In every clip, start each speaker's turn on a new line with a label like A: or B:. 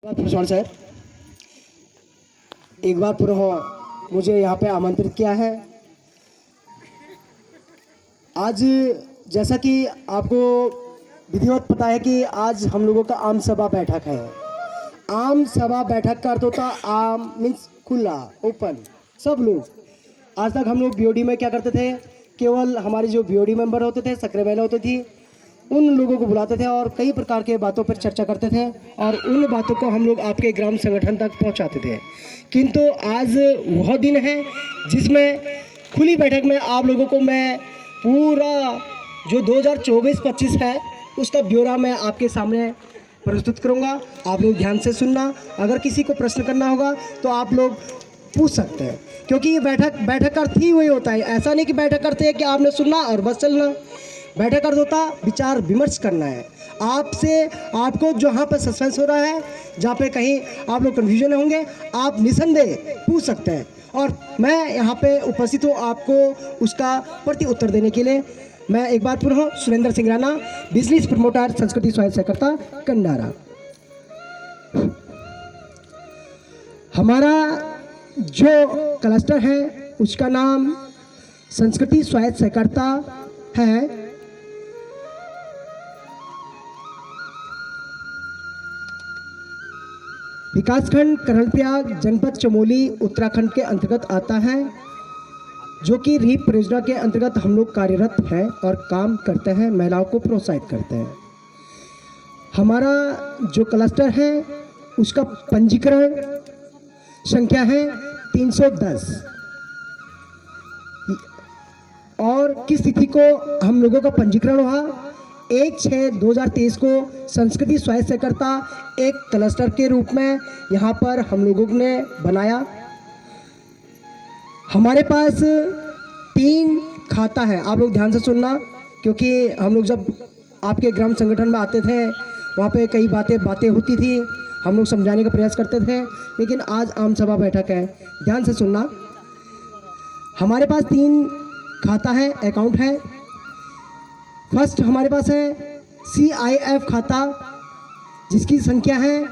A: Bhushan sir, एक बार पुनः मुझे यहाँ पे आमंत्रित किया है। आज जैसा कि आपको विधिवत पता है कि आज हम लोगों का आम सभा बैठक है। आम सभा बैठक का अर्थ होता आम मीन्स खुला, ओपन, सब लोग। आज तक हम लोग बीओडी में क्या करते थे, केवल हमारे जो बीओडी मेंबर होते थे, सक्रिय महिला होती थी, उन लोगों को बुलाते थे और कई प्रकार के बातों पर चर्चा करते थे और उन बातों को हम लोग आपके ग्राम संगठन तक पहुंचाते थे। किंतु आज वह दिन है जिसमें खुली बैठक में आप लोगों को मैं पूरा जो 2024-25 है उसका ब्यौरा मैं आपके सामने प्रस्तुत करूंगा। आप लोग ध्यान से सुनना। अगर किसी को प्रश्न करना होगा तो आप लोग पूछ सकते हैं, क्योंकि ये बैठक का अर्थ ही वही होता है। ऐसा नहीं कि बैठक करते हैं कि आपने सुनना और बस चलना। बैठक अर्थ होता विचार विमर्श करना है आपसे। आपको जहाँ पर सस्पेंस हो रहा है, जहाँ पे कहीं आप लोग कन्फ्यूजन होंगे, आप निसंदेह पूछ सकते हैं और मैं यहाँ पे उपस्थित हूँ आपको उसका प्रति उत्तर देने के लिए। मैं एक बार पुनः सुरेंद्र सिंह राणा, बिजनेस प्रमोटर, संस्कृति स्वायत्त सहकारिता, कंडारा। हमारा जो क्लस्टर है उसका नाम संस्कृति स्वायत्त सहकारिता है। विकासखंड कर्णप्रयाग, जनपद चमोली, उत्तराखंड के अंतर्गत आता है, जो कि रीप परियोजना के अंतर्गत हम लोग कार्यरत हैं और काम करते हैं, महिलाओं को प्रोत्साहित करते हैं। हमारा जो क्लस्टर है उसका पंजीकरण संख्या है 310 और किस तिथि को हम लोगों का पंजीकरण हुआ, 1/6/2023 को संस्कृति स्वायत्त सहकारिता एक क्लस्टर के रूप में यहाँ पर हम लोगों ने बनाया। हमारे पास 3 खाता है। आप लोग ध्यान से सुनना, क्योंकि हम लोग जब आपके ग्राम संगठन में आते थे वहाँ पे कई बातें होती थी, हम लोग समझाने का प्रयास करते थे, लेकिन आज आम सभा बैठक है, ध्यान से सुनना। हमारे पास 3 खाता है, अकाउंट है। फर्स्ट हमारे पास है CIF खाता, जिसकी संख्या है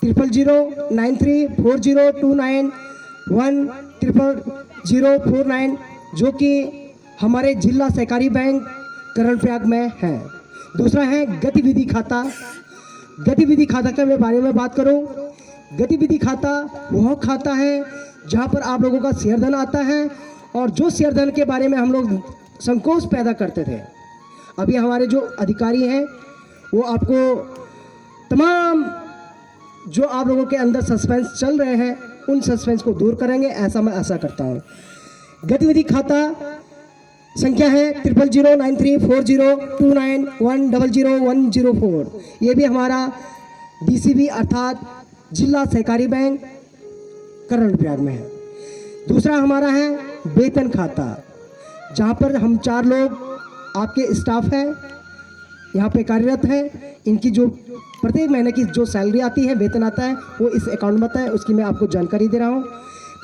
A: 00934029100049, जो कि हमारे जिला सहकारी बैंक कर्णप्रयाग में है। दूसरा है गतिविधि खाता। गतिविधि खाता के बारे में बात करूं, गतिविधि खाता वह खाता है जहां पर आप लोगों का शेयर धन आता है और जो शेयर धन के बारे में हम लोग संकोच पैदा करते थे, अभी हमारे जो अधिकारी हैं वो आपको तमाम जो आप लोगों के अंदर सस्पेंस चल रहे हैं उन सस्पेंस को दूर करेंगे, ऐसा मैं आशा करता हूँ। गतिविधि खाता संख्या है 00934029100104। ये भी हमारा DCB अर्थात जिला सहकारी बैंक कर्णप्रयाग में है। दूसरा हमारा है वेतन खाता, जहाँ पर हम 4 लोग आपके स्टाफ हैं, यहाँ पे कार्यरत हैं। इनकी जो प्रत्येक महीने की जो सैलरी आती है, वेतन आता है, वो इस अकाउंट में आता है, उसकी मैं आपको जानकारी दे रहा हूँ।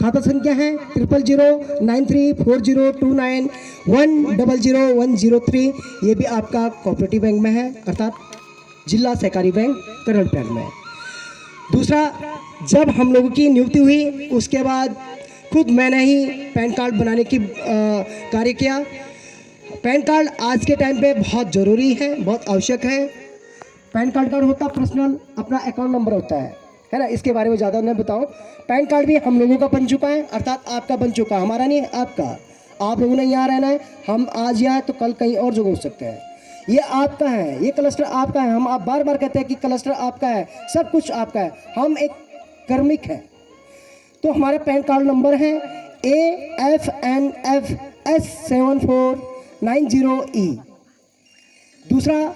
A: खाता संख्या है 00934029100103। ये भी आपका कोऑपरेटिव बैंक में है, अर्थात जिला सहकारी बैंक कर्णप्रयाग में। दूसरा, जब हम लोगों की नियुक्ति हुई उसके बाद खुद मैंने ही पैन कार्ड बनाने की कार्य किया। पैन कार्ड आज के टाइम पे बहुत ज़रूरी है, बहुत आवश्यक है। पैन कार्ड का होता पर्सनल अपना अकाउंट नंबर होता है ना, इसके बारे में ज़्यादा नहीं बताऊँ। पैन कार्ड भी हम लोगों का बन चुका है, अर्थात आपका बन चुका है, हमारा नहीं है, आपका। आप लोगों ने यहाँ रहना है, हम आज यहाँ तो कल कहीं और जगह हो सकते हैं। ये आपका है, ये क्लस्टर आपका है। आप बार बार कहते हैं कि क्लस्टर आपका है, सब कुछ आपका है, हम एक कर्मिक है। तो हमारा पैन कार्ड नंबर है AFNFS7490E। दूसरा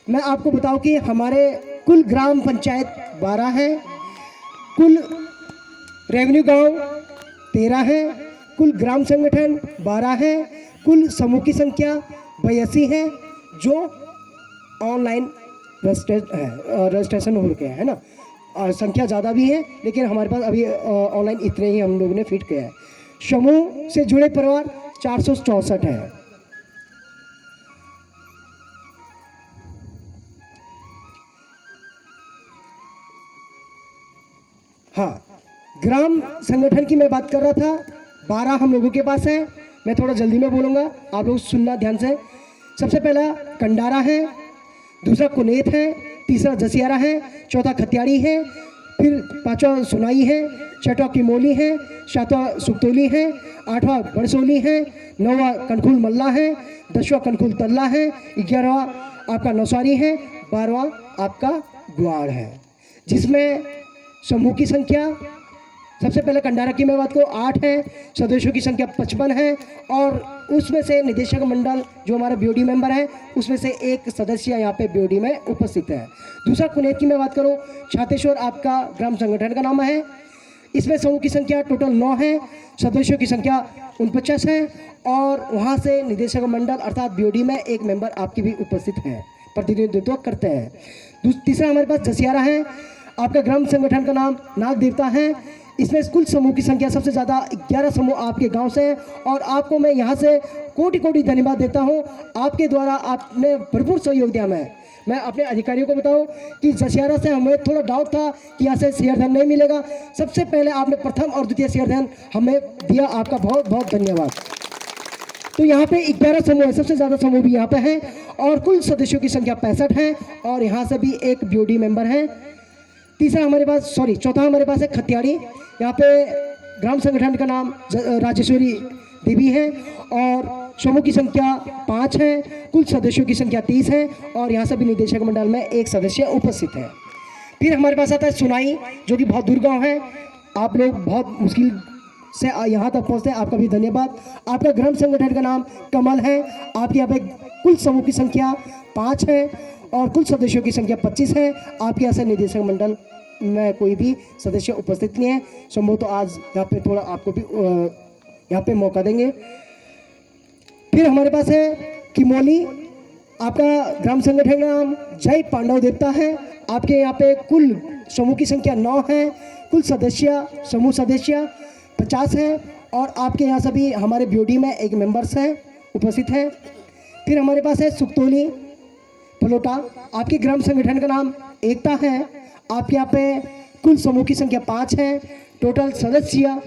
A: मैं आपको बताऊं कि हमारे कुल ग्राम पंचायत 12 है, कुल रेवेन्यू गांव 13 है, कुल ग्राम संगठन 12 है, कुल समूह की संख्या 82 है, जो ऑनलाइन रजिस्ट्रेशन हो गया है ना। संख्या ज़्यादा भी है, लेकिन हमारे पास अभी ऑनलाइन इतने ही हम लोगों ने फिट किया है। समूह से जुड़े परिवार 464 है। हाँ, ग्राम संगठन की मैं बात कर रहा था। 12 हम लोगों के पास है। मैं थोड़ा जल्दी में बोलूँगा, आप लोग सुनना ध्यान से। सबसे पहला कंडारा है, दूसरा कुनेत है, तीसरा जसियारा है, चौथा खतियाड़ी है, फिर पांचवा सुनाई है, छठवा किमोली है, सातवां सुक्तोली है, आठवां बरसोली है, नौवां कनखुल मल्ला है, 10वां कनखुल तल्ला है, 11वां आपका नौसारी है, 12वां आपका ग्वाड़ है। जिसमें समूह की संख्या सबसे पहले कंडारा की मैं बात को 8 है, सदस्यों की संख्या 55 है और उसमें से निदेशक मंडल जो हमारा बीओडी मेंबर है उसमें से एक सदस्य यहाँ पे बीओडी में उपस्थित है। दूसरा कुनेत की मैं बात करूँ, छातेश्वर आपका ग्राम संगठन का नाम है। इसमें समूह की संख्या टोटल 9 है, सदस्यों की संख्या 49 है और वहाँ से निदेशक मंडल अर्थात बीओडी में एक मेंबर आपकी भी उपस्थित है, प्रतिनिधित्व करते हैं। तीसरा हमारे पास जसियारा है, आपका ग्राम संगठन का नाम नाग देवता है। इसमें कुल समूह की संख्या सबसे ज़्यादा 11 समूह आपके गांव से हैं और आपको मैं यहाँ से कोटि कोटि धन्यवाद देता हूँ। आपके द्वारा आपने भरपूर सहयोग दिया। मैं अपने अधिकारियों को बताऊँ कि जसियारा से हमें थोड़ा डाउट था कि यहाँ से शेयरधन नहीं मिलेगा। सबसे पहले आपने प्रथम और द्वितीय शेयरधन हमें दिया, आपका बहुत बहुत धन्यवाद। तो यहाँ पे 11 समूह है, सबसे ज़्यादा समूह भी यहाँ पे हैं और कुल सदस्यों की संख्या 65 है और यहाँ से भी एक बीओडी मेंबर है। चौथा हमारे पास है खतियाड़ी। यहाँ पे ग्राम संगठन का नाम राजेश्वरी देवी है और समूह की संख्या 5 है, कुल सदस्यों की संख्या 30 है और यहाँ से भी निदेशक मंडल में एक सदस्य उपस्थित है। फिर हमारे पास आता है सुनाई, जो कि बहुत दूर गाँव है। आप लोग बहुत मुश्किल से यहाँ तक पहुँचते हैं, आपका भी धन्यवाद। आपका ग्राम संगठन का नाम कमल है। आपके यहाँ पे कुल समूह की संख्या 5 है और कुल सदस्यों की संख्या 25 है। आपके यहाँ से निदेशक मंडल में कोई भी सदस्य उपस्थित नहीं है। संभव तो आज यहाँ पे थोड़ा आपको भी यहाँ पे मौका देंगे। फिर हमारे पास है किमोली। आपका ग्राम संगठन का नाम जय पांडव देवता है। आपके यहाँ पे कुल समूह की संख्या 9 है, कुल समूह सदस्य 50 है और आपके यहाँ सभी हमारे बीओडी में एक मेंबर्स हैं उपस्थित हैं। फिर हमारे पास है सुक्तोली फलोटा। आपके ग्राम संगठन का नाम एकता है। आपके यहाँ पे कुल समूह की संख्या 5 है, टोटल सदस्य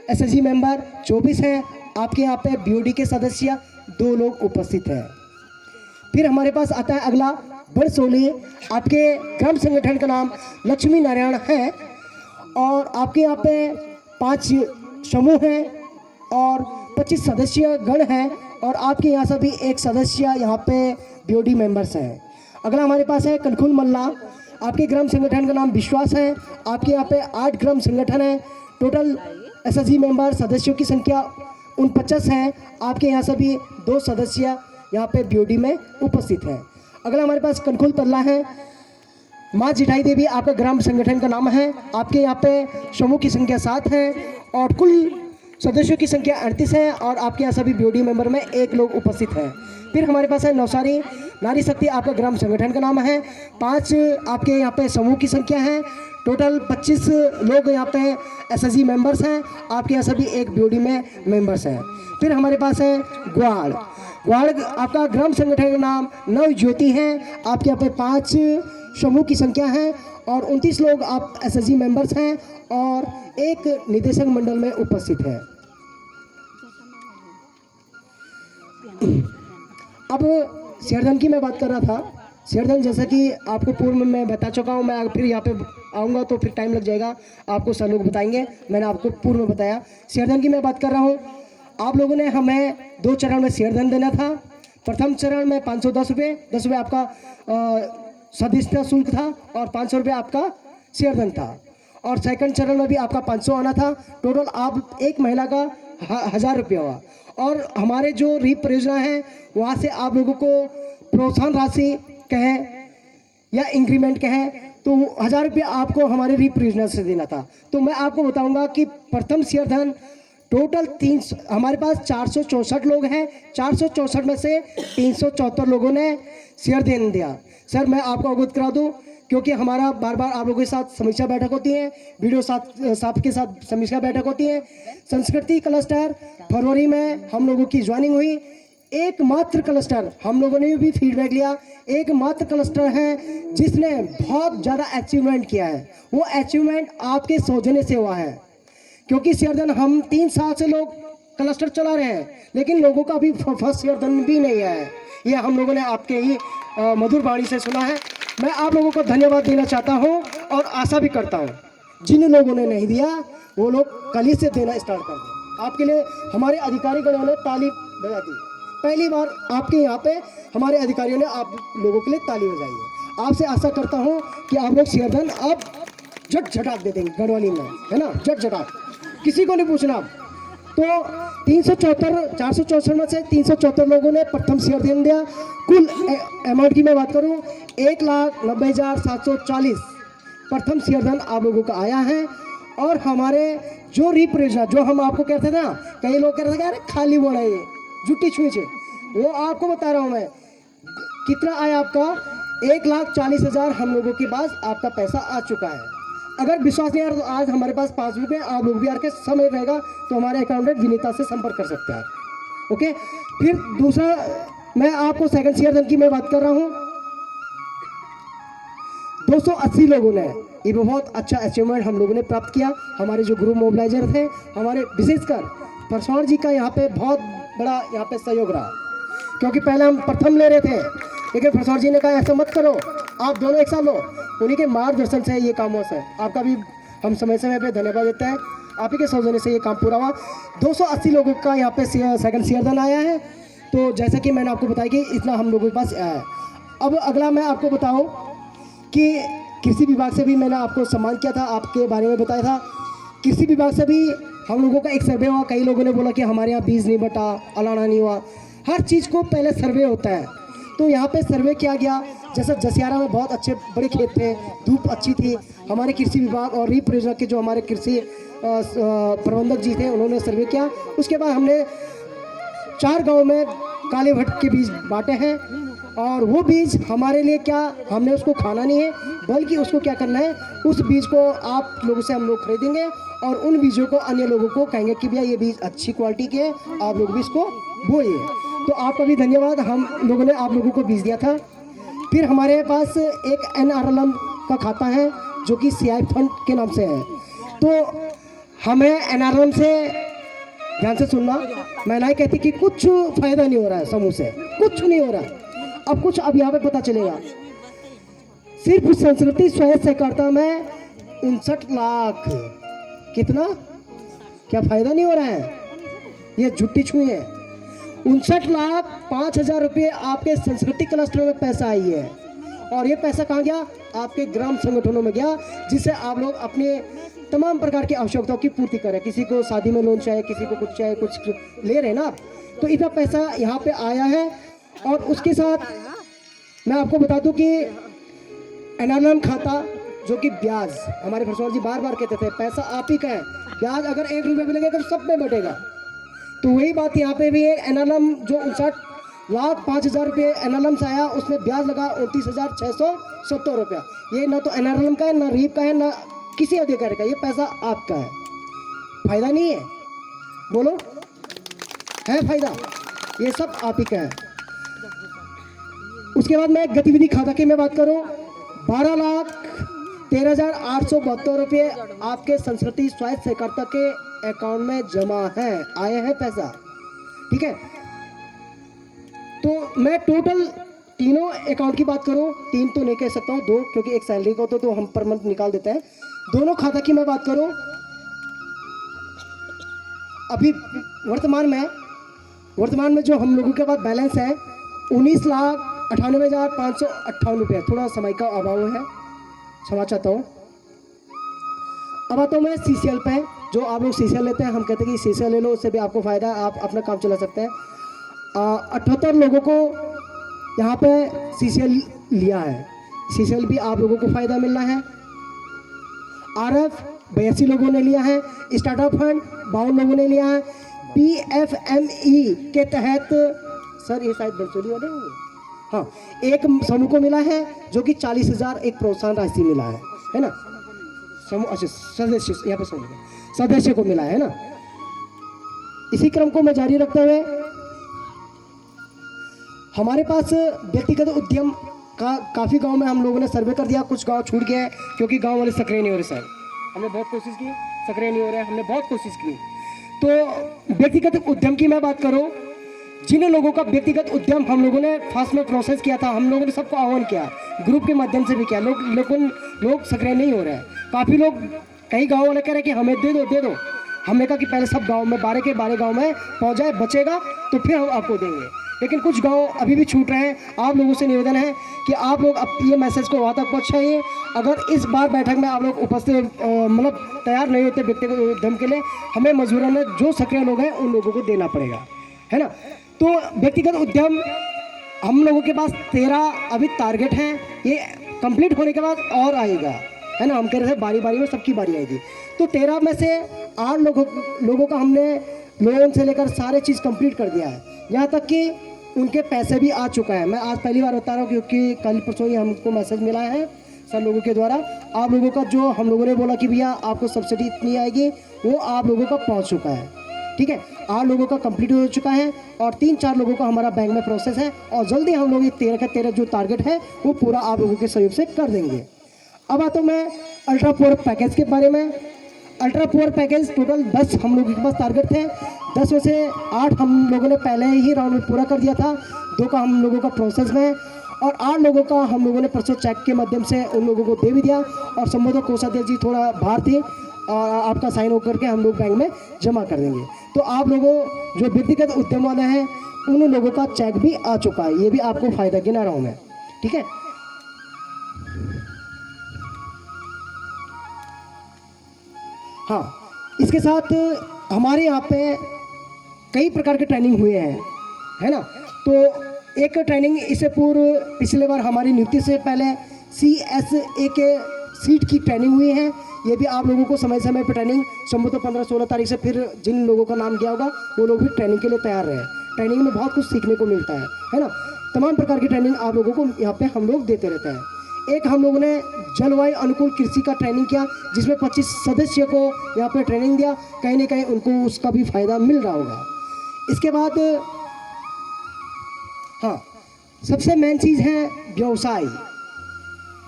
A: एसएसजी मेंबर 24 हैं। आपके यहाँ पे बीओडी के सदस्य 2 लोग उपस्थित हैं। फिर हमारे पास आता है अगला बरसोली। आपके ग्राम संगठन का नाम लक्ष्मी नारायण है और आपके यहाँ पे 5 समूह हैं और 25 सदस्य गण हैं और आपके यहाँ से भी एक सदस्य यहाँ पे बीओडी मेंबर्स हैं। अगला हमारे पास है कनखुल मल्ला। आपके ग्राम संगठन का नाम विश्वास है। आपके यहाँ पे 8 ग्राम संगठन है, टोटल एसएसजी मेंबर सदस्यों की संख्या 49 है। आपके यहाँ से भी 2 सदस्य यहाँ पे बीओडी में उपस्थित हैं। अगला हमारे पास कनखुल तल्ला है। माँ जिठाई देवी आपका ग्राम संगठन का नाम है। आपके यहाँ पे समूह की संख्या 7 है और कुल सदस्यों की संख्या 38 है और आपके यहाँ सभी बीओडी मेंबर में 1 लोग उपस्थित हैं। फिर हमारे पास है नवसारी नारी शक्ति। आपका ग्राम संगठन का नाम है। 5 आपके यहाँ पे समूह की संख्या है, टोटल 25 लोग यहाँ पे एसएसजी मेंबर्स हैं। आपके यहाँ सभी एक बीओडी में मेंबर्स हैं। फिर हमारे पास है ग्वाड़। आपका ग्राम संगठन का नाम नव ज्योति है। आपके यहाँ पे 5 समूह की संख्या है और 29 लोग आप एसएसजी मेंबर्स हैं और एक निदेशक मंडल में उपस्थित है। अब शेयरधन की मैं बात कर रहा था। शेयरधन जैसा कि आपको पूर्व में मैं बता चुका हूँ, मैं फिर यहाँ पे आऊँगा तो फिर टाइम लग जाएगा, आपको सर लोग बताएंगे। मैंने आपको पूर्व में बताया। शेयरधन की मैं बात कर रहा हूँ। आप लोगों ने हमें 2 चरण में शेयरधन देना था। प्रथम चरण में 510 रुपये, 10 रुपये आपका सदस्यता शुल्क था और 500 रुपये आपका शेयरधन था और सेकंड चरण में भी आपका 500 आना था। टोटल आप एक महीना का 1000 रुपये हुआ और हमारे जो रीप परियोजना है वहाँ से आप लोगों को प्रोत्साहन राशि कहें या इंक्रीमेंट कहें तो 1000 रुपये आपको हमारे रीप परियोजना से देना था। तो मैं आपको बताऊंगा कि प्रथम शेयरधन टोटल 300 हमारे पास 464 लोग हैं। 464 में से 374 लोगों ने शेयरधन दिया। सर मैं आपको अवगत करा दूं क्योंकि हमारा बार बार आप लोगों के साथ समीक्षा बैठक होती है, वीडियो साथ के साथ समीक्षा बैठक होती है। संस्कृति क्लस्टर फरवरी में हम लोगों की ज्वाइनिंग हुई। एकमात्र क्लस्टर हम लोगों ने भी फीडबैक लिया, एकमात्र क्लस्टर है जिसने बहुत ज़्यादा अचीवमेंट किया है। वो अचीवमेंट आपके सौजन्य से हुआ है, क्योंकि शेयरधन हम 3 साल से लोग क्लस्टर चला रहे हैं, लेकिन लोगों का अभी फर्स्ट शेयरधन भी नहीं है। ये हम लोगों ने आपके ही मधुर वाणी से सुना है। मैं आप लोगों को धन्यवाद देना चाहता हूँ और आशा भी करता हूँ जिन लोगों ने नहीं दिया वो लोग कल ही से देना स्टार्ट कर दें। आपके लिए हमारे अधिकारीगणों ने ताली बजा दी। पहली बार आपके यहाँ पे हमारे अधिकारियों ने आप लोगों के लिए ताली बजाई है। आपसे आशा करता हूँ कि आप लोग शेयरधन आप झट झटाक दे देंगे गढ़वाली में, है ना, झट झटाक, किसी को नहीं पूछना। तो 464 में से 374 लोगों ने प्रथम शेयरधन दिया। कुल अमाउंट की मैं बात करूँ 1,90,740 प्रथम शेयरधन आप लोगों का आया है। और हमारे जो रिप्रेजेंट, जो हम आपको कहते थे ना, कई लोग कहते थे अरे खाली बोला ये जुट्टी छुई छे, वो आपको बता रहा हूँ मैं कितना आया आपका। 1,40,000 हम लोगों के पास आपका पैसा आ चुका है। अगर विश्वास नहीं आ रहा तो आज हमारे पास पासबुक है, आप लोग भी आके समय रहेगा तो हमारे अकाउंटेंट विनीता से संपर्क कर सकते हैं। ओके, फिर दूसरा मैं आपको सेकंड शेयरधन की मैं बात कर रहा हूँ। 280 लोगों ने, ये बहुत अच्छा अचीवमेंट हम लोगों ने प्राप्त किया। हमारे जो ग्रुप मोबिलाइजर थे, हमारे विशेषकर परसौर जी का यहाँ पे बहुत बड़ा यहाँ पे सहयोग रहा, क्योंकि पहले हम प्रथम ले रहे थे, लेकिन परसौर जी ने कहा ऐसा मत करो, आप दोनों एक साथ लो। उन्हीं के मार्गदर्शन से ये काम हुआ है। आपका भी हम समय समय पे धन्यवाद देते हैं, आप ही के सौजन्य से ये काम पूरा हुआ। 280 लोगों का यहाँ पे सेकंड शेयरधन आया है। तो जैसा कि मैंने आपको बताया कि इतना हम लोगों के पास आया है। अब अगला मैं आपको बताऊँ कि कृषि विभाग से भी मैंने आपको सम्मान किया था, आपके बारे में बताया था। कृषि विभाग से भी हम लोगों का एक सर्वे हुआ। कई लोगों ने बोला कि हमारे यहाँ बीज नहीं बटा, अलाना नहीं हुआ। हर चीज़ को पहले सर्वे होता है, तो यहाँ पे सर्वे किया गया। जैसे जसियारा में बहुत अच्छे बड़े खेत थे, धूप अच्छी थी। हमारे कृषि विभाग और रिप्रेजेंट के जो हमारे कृषि प्रबंधक जी थे, उन्होंने सर्वे किया। उसके बाद हमने 4 गाँव में काले भट्ट के बीज बांटे हैं। और वो बीज हमारे लिए क्या, हमने उसको खाना नहीं है, बल्कि उसको क्या करना है, उस बीज को आप लोगों से हम लोग खरीदेंगे और उन बीजों को अन्य लोगों को कहेंगे कि भैया ये बीज अच्छी क्वालिटी के हैं, आप लोग भी इसको बोइए। तो आपका भी धन्यवाद, हम लोगों ने आप लोगों को बीज दिया था। फिर हमारे पास एक NRLM का खाता है जो कि CI फंड के नाम से है। तो हमें NRLM से ध्यान से सुनना, मैं नहीं कहती कि कुछ फायदा नहीं हो रहा है समूह से, कुछ नहीं हो रहा। अब कुछ अब यहाँ पे पता चलेगा। सिर्फ संस्कृति स्वयं सहकारिता में 59 लाख, कितना, क्या फायदा नहीं हो रहा है, ये झुट्टी छुई है। 59,05,000 रुपये आपके संस्कृति क्लस्टर में पैसा आई है। और ये पैसा कहाँ गया, आपके ग्राम संगठनों में गया, जिससे आप लोग अपने तमाम प्रकार की आवश्यकताओं की पूर्ति करें। किसी को शादी में लोन चाहिए, किसी को कुछ चाहिए, कुछ ले रहे हैं ना आप, तो इतना पैसा यहाँ पे आया है। और उसके साथ मैं आपको बता दूं कि NRLM खाता जो कि ब्याज, हमारे परसौर जी बार बार कहते थे पैसा आप ही का है, ब्याज अगर 1 रुपये मिलेगा तो सब में बटेगा। तो वही बात यहाँ पे भी है। NRLM जो 59,05,000 रुपये NRLM से आया, उसमें ब्याज लगा 29,670 रुपया। ये ना तो NRLM का है, ना रीप का है, ना किसी अधिकारी का, ये पैसा आपका है। फायदा नहीं है, बोलो है फायदा, ये सब आप ही का है। उसके बाद मैं गतिविधि खाता की मैं बात करूं, 12,13,872 रुपये आपके संस्कृति स्वायत्त सहकारिता के अकाउंट में जमा है, आए हैं पैसा, ठीक है। तो मैं टोटल तीनों अकाउंट की बात करूं, 3 तो नहीं कह सकता हूं, 2, क्योंकि एक सैलरी का तो हम पर मंथ निकाल देते हैं। दोनों खाता की मैं बात करूं, अभी वर्तमान में जो हम लोगों के पास बैलेंस है 19,98,558 रुपये। थोड़ा समय का अभाव है, क्षमा चाहता हूँ। अब आता हूँ मैं CCL पे। जो आप लोग CCL लेते हैं, हम कहते हैं कि CCL ले लो, उससे भी आपको फ़ायदा है, आप अपना काम चला सकते हैं। 78 लोगों को यहाँ पे CCL लिया है। CCL भी आप लोगों को फ़ायदा मिल रहा है। RF 82 लोगों ने लिया है। स्टार्टअप फंड 52 लोगों ने लिया है। PFME के तहत, सर ये शायद बरसोली वाले होंगे, हाँ, एक समूह को मिला है जो कि 40,000 एक प्रोत्साहन राशि मिला है ना। समूह, अच्छा, सदस्य, यहाँ पे समूह सदस्य को मिला है ना। इसी क्रम को मैं जारी रखते हुए हमारे पास व्यक्तिगत उद्यम का काफ़ी गांव में हम लोगों ने सर्वे कर दिया, कुछ गांव छूट गए क्योंकि गांव वाले सक्रिय नहीं हो रहे सर। हमने बहुत कोशिश की, सक्रिय नहीं हो रहे, हमने बहुत कोशिश की। तो व्यक्तिगत उद्यम की मैं बात करूं, जिन लोगों का व्यक्तिगत उद्यम हम लोगों ने फर्स्ट में प्रोसेस किया था, हम लोगों ने सबको आह्वान किया, ग्रुप के माध्यम से भी किया, लोग सक्रिय नहीं हो रहे हैं। काफ़ी लोग, कई गाँव वाले कह रहे हैं कि हमें दे दो। हमने कहा कि पहले सब गांव में 12 के 12 गांव में पहुंच जाए, बचेगा तो फिर हम आपको देंगे। लेकिन कुछ गांव अभी भी छूट रहे हैं। आप लोगों से निवेदन है कि आप लोग अब ये मैसेज को वहाँ तक पहुँचाइए। अगर इस बार बैठक में आप लोग उपस्थित मतलब तैयार नहीं होते व्यक्तिगत उद्यम के लिए, हमें मजबूरन में जो सक्रिय लोग हैं उन लोगों को देना पड़ेगा, है ना। तो व्यक्तिगत उद्यम हम लोगों के पास 13 अभी टारगेट हैं, ये कंप्लीट होने के बाद और आएगा, है ना। हम कह रहे थे बारी बारी में सबकी बारी आएगी। तो 13 में से 8 लोगों का हमने लोन से लेकर सारे चीज़ कंप्लीट कर दिया है, यहाँ तक कि उनके पैसे भी आ चुका है। मैं आज पहली बार बता रहा हूँ क्योंकि कल परसों ही हमको मैसेज मिला है सर लोगों के द्वारा। आप लोगों का जो हम लोगों ने बोला कि भैया आपको सब्सिडी इतनी आएगी, वो आप लोगों का पहुँच चुका है, ठीक है। 8 लोगों का कंप्लीट हो चुका है और 3-4 लोगों का हमारा बैंक में प्रोसेस है और जल्दी हम लोग ये 13 का 13 जो टारगेट है वो पूरा आप लोगों के सहयोग से कर देंगे। अब आता हूँ मैं अल्ट्रा पुअर पैकेज के बारे में। अल्ट्रा पुअर पैकेज टोटल 10 हम लोगों के पास टारगेट थे। 10 में से 8 हम लोगों ने पहले ही राउंड में पूरा कर दिया था, 2 का हम लोगों का प्रोसेस में है और 8 लोगों का हम लोगों ने परसों चेक के माध्यम से उन लोगों को दे भी दिया। और संबोधक कोषाध्यक्ष जी थोड़ा बाहर थी और आपका साइन होकर के हम लोग बैंक में जमा कर देंगे। तो आप लोगों जो व्यक्तिगत उद्यम वाले हैं उन लोगों का चेक भी आ चुका है, ये भी आपको फ़ायदा गिना रहा हूँ मैं, ठीक है। हाँ, इसके साथ हमारे यहाँ पे कई प्रकार के ट्रेनिंग हुए हैं, है ना। तो एक ट्रेनिंग इससे पूर्व पिछले बार हमारी नियुक्ति से पहले CSA के सीट की ट्रेनिंग हुई है। ये भी आप लोगों को समय समय पर ट्रेनिंग संभवतः 15-16 तारीख से फिर जिन लोगों का नाम गया होगा वो लोग भी ट्रेनिंग के लिए तैयार रहे। ट्रेनिंग में बहुत कुछ सीखने को मिलता है ना। तमाम प्रकार की ट्रेनिंग आप लोगों को यहाँ पे हम लोग देते रहते हैं। एक हम लोगों ने जलवायु अनुकूल कृषि का ट्रेनिंग किया जिसमें 25 सदस्य को यहाँ पे ट्रेनिंग दिया, कहीं ना कहीं उनको उसका भी फ़ायदा मिल रहा होगा। इसके बाद हाँ, सबसे मेन चीज़ है व्यवसाय,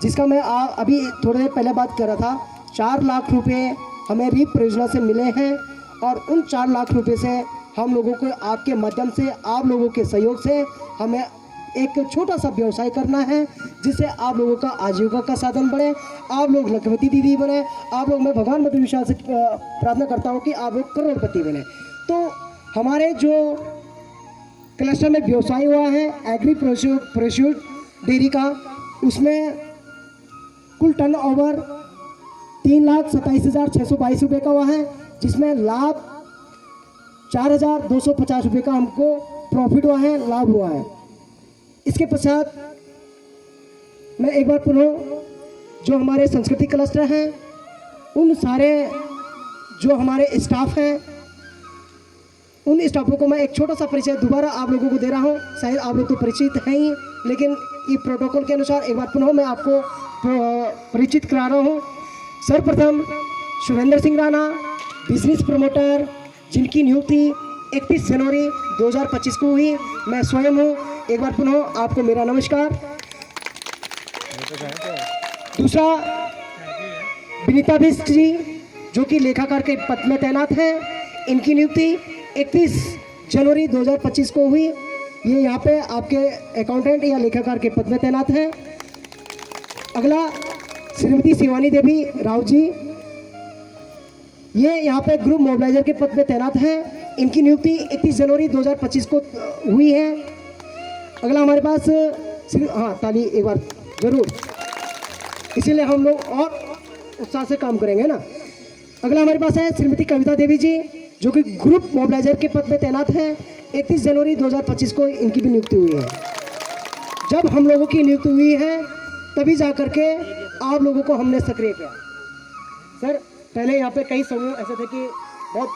A: जिसका मैं अभी थोड़ी देर पहले बात कर रहा था। 4 लाख रुपए हमें रीप परियोजना से मिले हैं और उन 4 लाख रुपए से हम लोगों को आपके माध्यम से, आप लोगों के सहयोग से हमें एक छोटा सा व्यवसाय करना है जिससे आप लोगों का आजीविका का साधन बढ़े, आप लोग लखपति दीदी बने, आप लोग, मैं भगवान मत विशाल से प्रार्थना करता हूँ कि आप लोग करोड़पति बने। तो हमारे जो क्लस्टर में व्यवसाय हुआ है एग्री प्रोड्यूस डेयरी का, उसमें कुल टर्नओवर 3,27,622 रुपये का हुआ है, जिसमें लाभ 4,250 रुपये का हमको प्रॉफिट हुआ है, लाभ हुआ है। इसके पश्चात मैं एक बार पुनः जो हमारे संस्कृति क्लस्टर हैं उन सारे जो हमारे स्टाफ हैं उन स्टाफों को मैं एक छोटा सा परिचय दोबारा आप लोगों को दे रहा हूँ। शायद आप लोग तो परिचित हैं ही, लेकिन ये प्रोटोकॉल के अनुसार एक बार पुनः मैं आपको परिचित करा रहा हूँ। सर्वप्रथम सुरेंद्र सिंह राणा, बिजनेस प्रमोटर, जिनकी नियुक्ति 31 जनवरी 2025 को हुई। मैं स्वयं हूँ। एक बार पुनः आपको मेरा नमस्कार। दूसरा विनीता बिष्ट जी, जो कि लेखाकार के पद में तैनात हैं, इनकी नियुक्ति 31 जनवरी 2025 को हुई। ये यहाँ पे आपके अकाउंटेंट या लेखाकार के पद में तैनात हैं। अगला श्रीमती शिवानी देवी राव जी, ये यहाँ पे ग्रुप मोबिलाइजर के पद में तैनात हैं। इनकी नियुक्ति 31 जनवरी 2025 को हुई है। अगला हमारे पास हाँ, ताली एक बार जरूर, इसीलिए हम लोग और उत्साह से काम करेंगे ना। अगला हमारे पास है श्रीमती कविता देवी जी, जो कि ग्रुप मोबिलाइजर के पद में तैनात हैं। 31 जनवरी 2025 को इनकी भी नियुक्ति हुई है। जब हम लोगों की नियुक्ति हुई है तभी जा करके आप लोगों को हमने सक्रिय किया। सर पहले यहाँ पे कई समूह ऐसे थे कि बहुत